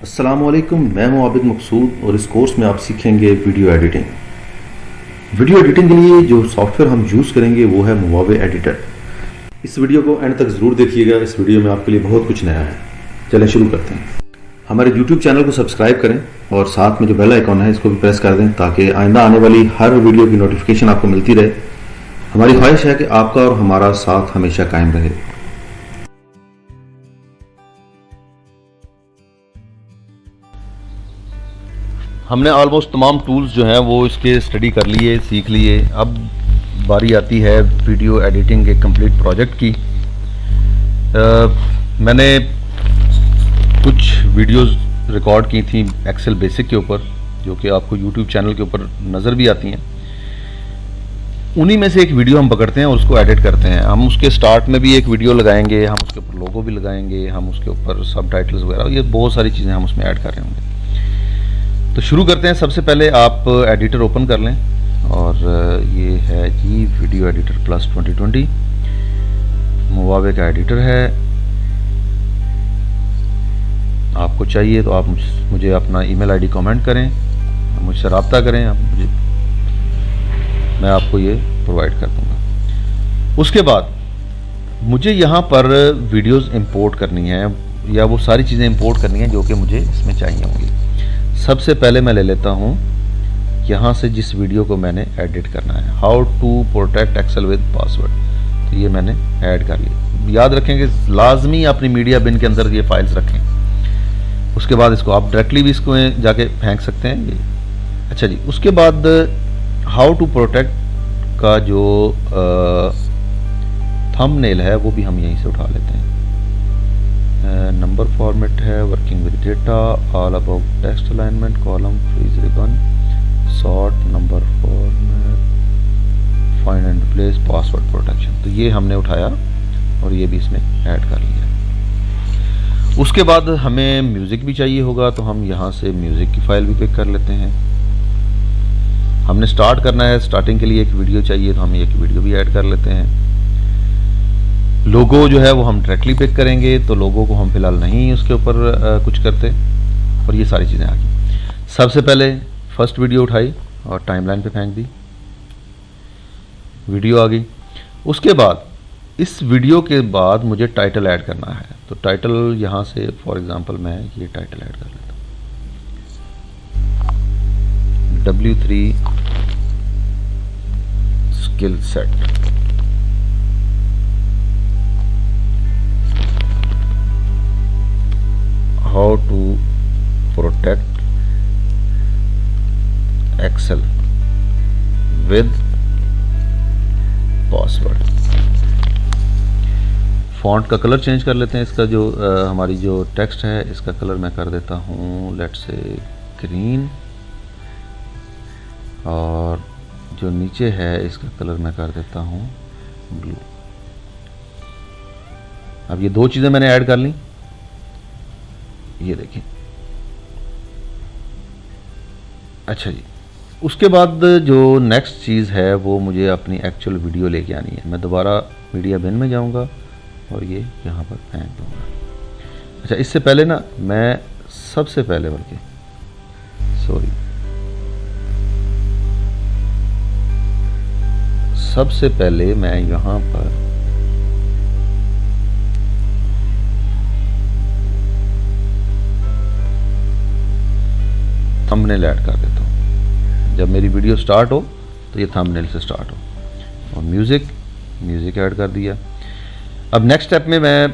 अस्सलामुअलैकुम, मैं हूं आबिद मकसूद और इस कोर्स में आप सीखेंगे वीडियो एडिटिंग। वीडियो एडिटिंग के लिए जो सॉफ्टवेयर हम यूज़ करेंगे वो है मोवावे एडिटर। इस वीडियो को एंड तक ज़रूर देखिएगा, इस वीडियो में आपके लिए बहुत कुछ नया है। चलें शुरू करते हैं। हमारे यूट्यूब चैनल को सब्सक्राइब करें और साथ में जो बेल आइकॉन है इसको भी प्रेस कर दें ताकि आइंदा आने वाली हर वीडियो की नोटिफिकेशन आपको मिलती रहे। हमारी ख्वाहिश है कि आपका और हमारा साथ हमेशा कायम रहे। हमने ऑलमोस्ट तमाम टूल्स जो हैं वो इसके स्टडी कर लिए, सीख लिए। अब बारी आती है वीडियो एडिटिंग के कंप्लीट प्रोजेक्ट की। मैंने कुछ वीडियोस रिकॉर्ड की थी एक्सेल बेसिक के ऊपर, जो कि आपको यूट्यूब चैनल के ऊपर नज़र भी आती हैं। उन्हीं में से एक वीडियो हम पकड़ते हैं और उसको एडिट करते हैं। हम उसके स्टार्ट में भी एक वीडियो लगाएंगे, हम उसके ऊपर लोगो भी लगाएंगे, हम उसके ऊपर सब टाइटल्स वगैरह, ये बहुत सारी चीज़ें हम उसमें ऐड कर रहे होंगे। तो शुरू करते हैं। सबसे पहले आप एडिटर ओपन कर लें और ये है जी वीडियो एडिटर प्लस 2020, मोवावे का एडिटर है। आपको चाहिए तो आप मुझे अपना ईमेल आईडी कमेंट करें, मुझसे रब्ता करें, मैं आपको ये प्रोवाइड कर दूंगा। उसके बाद मुझे यहाँ पर वीडियोस इंपोर्ट करनी है या वो सारी चीज़ें इंपोर्ट करनी है जो कि मुझे इसमें चाहिए होंगी। सबसे पहले मैं ले लेता हूँ यहाँ से जिस वीडियो को मैंने एडिट करना है, how to protect Excel with password. तो ये मैंने ऐड कर लिया। याद रखें कि लाजमी अपनी मीडिया बिन के अंदर ये फाइल्स रखें। उसके बाद इसको आप डायरेक्टली भी इसको जाके फेंक सकते हैं ये। अच्छा जी, उसके बाद हाउ टू प्रोटेक्ट का जो थंबनेल है वो भी हम यहीं से उठा लेते हैं। नंबर फॉर्मेट है, working with data, all about text alignment, column freeze ribbon, sort, number format, find and replace, password protection. तो ये हमने उठाया और ये भी इसमें ऐड कर लिया। उसके बाद हमें म्यूज़िक भी चाहिए होगा, तो हम यहाँ से म्यूज़िक की फाइल भी पिक कर लेते हैं। हमने स्टार्ट करना है, स्टार्टिंग के लिए एक वीडियो चाहिए, तो हम एक वीडियो भी ऐड कर लेते हैं। लोगो जो है वो हम डायरेक्टली पिक करेंगे, तो लोगो को हम फिलहाल नहीं उसके ऊपर कुछ करते, और ये सारी चीज़ें आ गई। सबसे पहले फर्स्ट वीडियो उठाई और टाइमलाइन पे फेंक दी, वीडियो आ गई। उसके बाद इस वीडियो के बाद मुझे टाइटल ऐड करना है, तो टाइटल यहाँ से फॉर एग्जांपल मैं ये टाइटल ऐड कर लेता हूँ, W3 skill set. How to protect Excel with password. Font का कलर चेंज कर लेते हैं। इसका जो हमारी जो टेक्स्ट है इसका कलर मैं कर देता हूँ लेट्स से ग्रीन, और जो नीचे है इसका कलर मैं कर देता हूँ ब्लू। अब ये दो चीज़ें मैंने ऐड कर ली, ये देखिए। अच्छा जी, उसके बाद जो नेक्स्ट चीज़ है वो मुझे अपनी एक्चुअल वीडियो लेके आनी है। मैं दोबारा मीडिया बिन में जाऊंगा और ये यहाँ पर फेंक दूंगा। अच्छा, इससे पहले ना मैं सबसे पहले सबसे पहले मैं यहाँ पर थंबनेल ऐड कर देता हूँ। जब मेरी वीडियो स्टार्ट हो तो ये थंबनेल से स्टार्ट हो, और म्यूज़िक ऐड कर दिया। अब नेक्स्ट स्टेप में मैं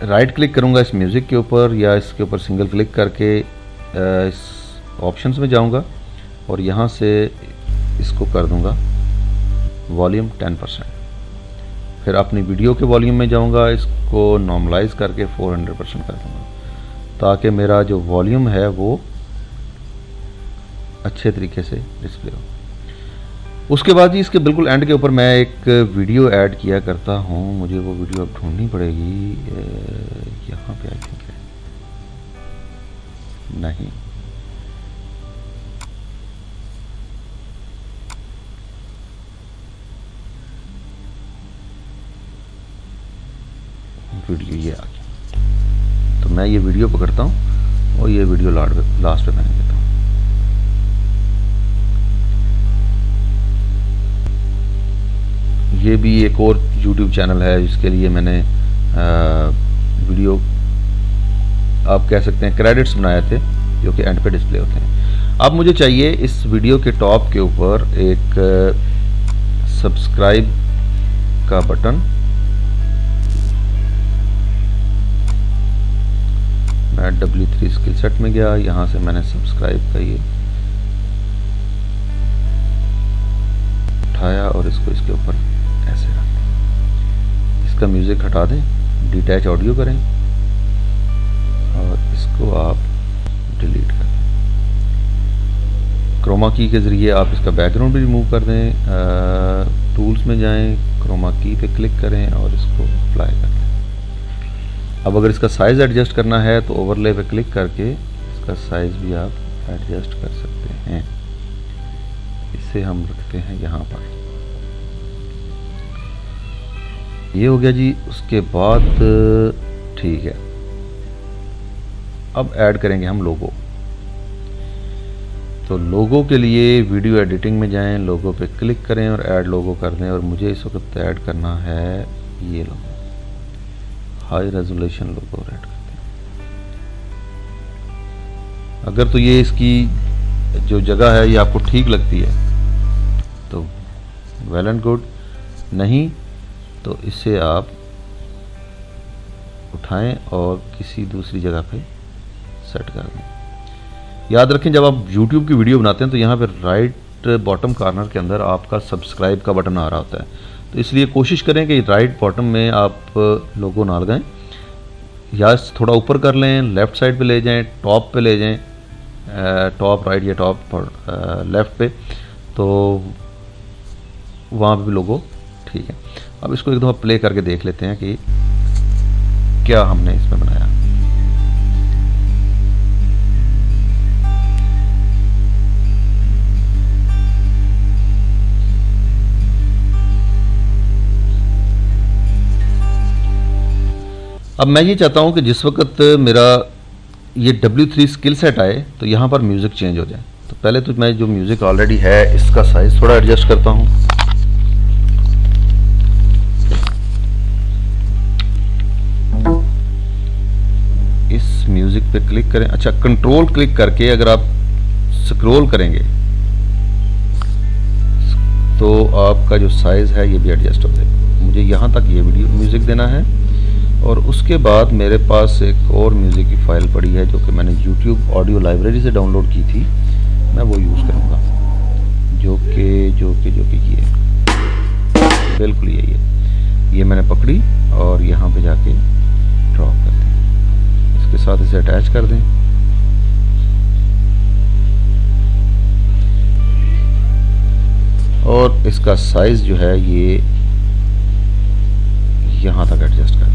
राइट क्लिक करूँगा इस म्यूज़िक के ऊपर, या इसके ऊपर सिंगल क्लिक करके इस ऑप्शंस में जाऊँगा और यहाँ से इसको कर दूँगा वॉल्यूम 10%। फिर अपनी वीडियो के वॉल्यूम में जाऊँगा, इसको नॉर्मलाइज करके 400% कर दूँगा, ताकि मेरा जो वॉल्यूम है वो अच्छे तरीके से डिस्प्ले हो। उसके बाद ही इसके बिल्कुल एंड के ऊपर मैं एक वीडियो ऐड किया करता हूँ। मुझे वो वीडियो अब ढूंढनी पड़ेगी, यहाँ पे आई थिंक है, नहीं, वीडियो ये आ गया। तो मैं ये वीडियो पकड़ता हूँ और ये वीडियो लास्ट पे मैंने देता हूँ। ये भी एक और YouTube चैनल है जिसके लिए मैंने वीडियो आप कह सकते हैं क्रेडिट्स बनाए थे, जो कि एंड पे डिस्प्ले होते हैं। अब मुझे चाहिए इस वीडियो के टॉप के ऊपर एक सब्सक्राइब का बटन। मैं W3 स्किल सेट में गया, यहाँ से मैंने सब्सक्राइब का ये उठाया और इसको इसके ऊपर ऐसे रख दें। इसका म्यूजिक हटा दें, डिटैच ऑडियो करें और इसको आप डिलीट कर दें। क्रोमा की के ज़रिए आप इसका बैकग्राउंड भी रिमूव कर दें। टूल्स में जाएं, क्रोमा की पे क्लिक करें और इसको अप्लाई कर दें। अब अगर इसका साइज़ एडजस्ट करना है तो ओवरले पे क्लिक करके इसका साइज़ भी आप एडजस्ट कर सकते हैं। इसे हम रखते हैं यहाँ पर। ये हो गया जी। उसके बाद ठीक है, अब ऐड करेंगे हम लोगो। तो लोगो के लिए वीडियो एडिटिंग में जाएं, लोगो पे क्लिक करें और ऐड लोगो कर दें। और मुझे इस वक्त ऐड करना है ये लोगो, हाई रेजोल्यूशन लोगो ऐड करते हैं। अगर तो ये इसकी जो जगह है ये आपको ठीक लगती है तो वेल एंड गुड, नहीं तो इसे आप उठाएं और किसी दूसरी जगह पे सेट कर दें। याद रखें, जब आप YouTube की वीडियो बनाते हैं तो यहाँ पे राइट बॉटम कॉर्नर के अंदर आपका सब्सक्राइब का बटन आ रहा होता है। तो इसलिए कोशिश करें कि राइट बॉटम में आप लोगो ना लगाएं, या थोड़ा ऊपर कर लें, लेफ़्ट साइड पे ले जाएं, टॉप पे ले जाएं, टॉप राइट या टॉप लेफ़्ट पे, तो वहाँ पे भी लोगो ठीक है। अब इसको एक दफ़ा प्ले करके देख लेते हैं कि क्या हमने इसमें बनाया। अब मैं ये चाहता हूँ कि जिस वक्त मेरा ये W3 स्किल सेट आए तो यहाँ पर म्यूज़िक चेंज हो जाए। तो पहले तो मैं जो म्यूज़िक ऑलरेडी है इसका साइज़ थोड़ा एडजस्ट करता हूँ। इस म्यूज़िक पे क्लिक करें। अच्छा, कंट्रोल क्लिक करके अगर आप स्क्रॉल करेंगे तो आपका जो साइज़ है ये भी एडजस्ट हो जाएगा। मुझे यहाँ तक ये वीडियो म्यूज़िक देना है और उसके बाद मेरे पास एक और म्यूज़िक की फ़ाइल पड़ी है जो कि मैंने YouTube ऑडियो लाइब्रेरी से डाउनलोड की थी। मैं वो यूज़ करूँगा, जो कि ये बिल्कुल यही है। ये मैंने पकड़ी और यहाँ पे जाके ड्रॉप कर दी। इसके साथ इसे अटैच कर दें। और इसका साइज़ जो है ये यहाँ तक एडजस्ट कर दें।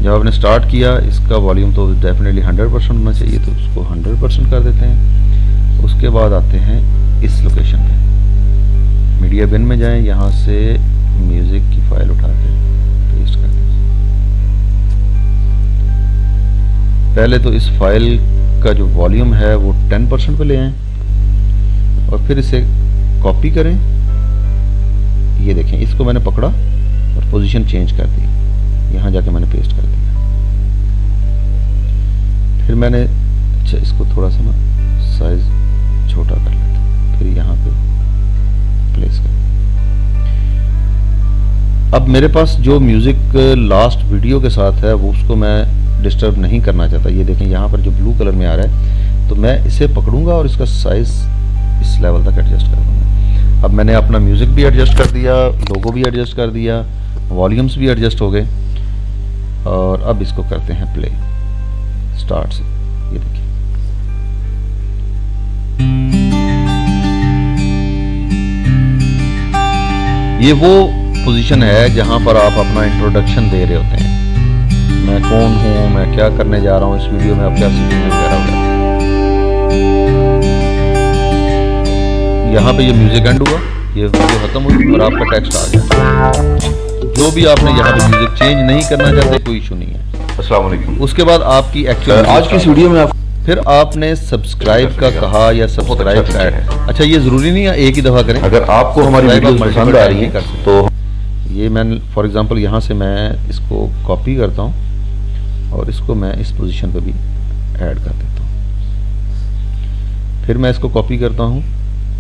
जब आपने स्टार्ट किया, इसका वॉल्यूम तो डेफिनेटली 100% होना चाहिए, तो उसको 100% कर देते हैं। उसके बाद आते हैं इस लोकेशन पे, मीडिया बिन में जाएं, यहाँ से म्यूज़िक की फाइल उठा के पेस्ट कर दें। पहले तो इस फाइल का जो वॉल्यूम है वो 10% पे ले आएं और फिर इसे कॉपी करें। ये देखें, इसको मैंने पकड़ा और पोजीशन चेंज कर दी, यहाँ जाके मैंने पेस्ट कर दिया। फिर मैंने अच्छा इसको थोड़ा सा ना साइज छोटा कर लेता, फिर यहाँ पे प्लेस कर। अब मेरे पास जो म्यूज़िक लास्ट वीडियो के साथ है वो उसको मैं डिस्टर्ब नहीं करना चाहता। ये देखें, यहाँ पर जो ब्लू कलर में आ रहा है, तो मैं इसे पकड़ूंगा और इसका साइज इस लेवल तक एडजस्ट कर दूंगा। अब मैंने अपना म्यूज़िक भी एडजस्ट कर दिया, लोगो भी एडजस्ट कर दिया, वॉल्यूम्स भी एडजस्ट हो गए। और अब इसको करते हैं प्ले स्टार्ट से। ये देखिए, ये वो पोजीशन है जहां पर आप अपना इंट्रोडक्शन दे रहे होते हैं। मैं कौन हूं, मैं क्या करने जा रहा हूं इस वीडियो में, अब क्या सीखने वगैरह वगैरह। यहाँ पे ये म्यूजिक एंड हुआ, ये वीडियो खत्म हुई और आपका टेक्स्ट आ गया। जो भी आपने यहाँ पे म्यूजिक चेंज नहीं करना चाहते, कोई इशू नहीं है। अस्सलाम वालेकुम। उसके बाद आपकी एक्चुअल आज की इस वीडियो में आप फिर आपने सब्सक्राइब का कहा या सब्सक्राइब का है। अच्छा, ये ज़रूरी नहीं है एक ही दफ़ा करें। अगर आपको हमारी वीडियोस पसंद आ रही हैं तो ये मैं फॉर एग्जांपल यहाँ से मैं इसको कॉपी करता हूँ और इसको मैं इस पोजीशन पे भी ऐड कर देता हूँ। फिर मैं इसको कॉपी करता हूँ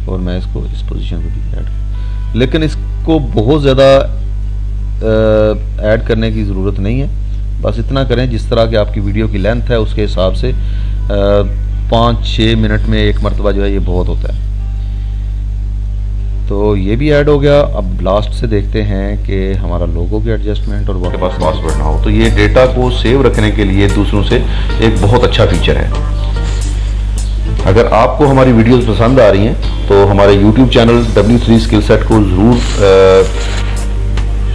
और मैं इसको इस पोजीशन पे भी ऐड, लेकिन इसको बहुत ज़्यादा ऐड करने की ज़रूरत नहीं है। बस इतना करें जिस तरह की आपकी वीडियो की लेंथ है उसके हिसाब से 5-6 मिनट में एक मरतबा जो है ये बहुत होता है। तो ये भी ऐड हो गया। अब लास्ट से देखते हैं कि हमारा लोगो की एडजस्टमेंट और आपके पास पासवर्ड ना हो तो ये डेटा को सेव रखने के लिए दूसरों से एक बहुत अच्छा फीचर है। अगर आपको हमारी वीडियोस पसंद आ रही हैं तो हमारे YouTube channel W3 skill set को ज़रूर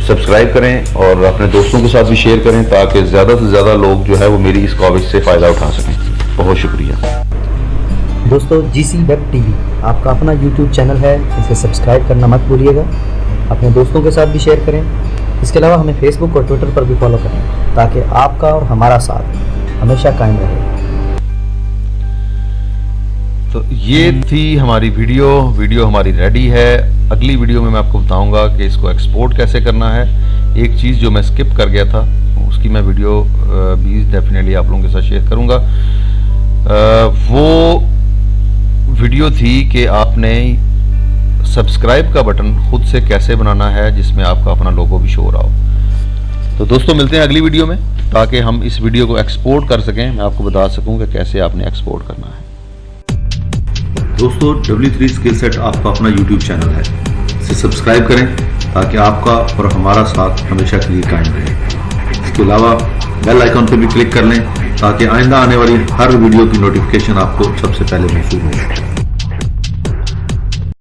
सब्सक्राइब करें और अपने दोस्तों के साथ भी शेयर करें ताकि ज़्यादा से ज़्यादा लोग जो है वो मेरी इस कवरेज से फ़ायदा उठा सकें। बहुत शुक्रिया दोस्तों। GC वेब TV आपका अपना YouTube चैनल है, इसे सब्सक्राइब करना मत भूलिएगा। अपने दोस्तों के साथ भी शेयर करें। इसके अलावा हमें Facebook और Twitter पर भी फॉलो करें ताकि आपका और हमारा साथ हमेशा कायम रहे। तो ये थी हमारी वीडियो हमारी रेडी है। अगली वीडियो में मैं आपको बताऊंगा कि इसको एक्सपोर्ट कैसे करना है। एक चीज़ जो मैं स्किप कर गया था उसकी मैं वीडियो भी डेफिनेटली आप लोगों के साथ शेयर करूंगा। वो वीडियो थी कि आपने सब्सक्राइब का बटन खुद से कैसे बनाना है जिसमें आपका अपना लोगो भी शो हो रहा हो। तो दोस्तों मिलते हैं अगली वीडियो में ताकि हम इस वीडियो को एक्सपोर्ट कर सकें, मैं आपको बता सकूं कि कैसे आपने एक्सपोर्ट करना है। दोस्तों, W3 स्किल सेट आपका अपना YouTube चैनल है, इसे सब्सक्राइब करें ताकि आपका और हमारा साथ हमेशा के लिए कायम रहे। इसके अलावा बेल आइकॉन पर भी क्लिक कर लें ताकि आइंदा आने वाली हर वीडियो की नोटिफिकेशन आपको सबसे पहले महसूस हो।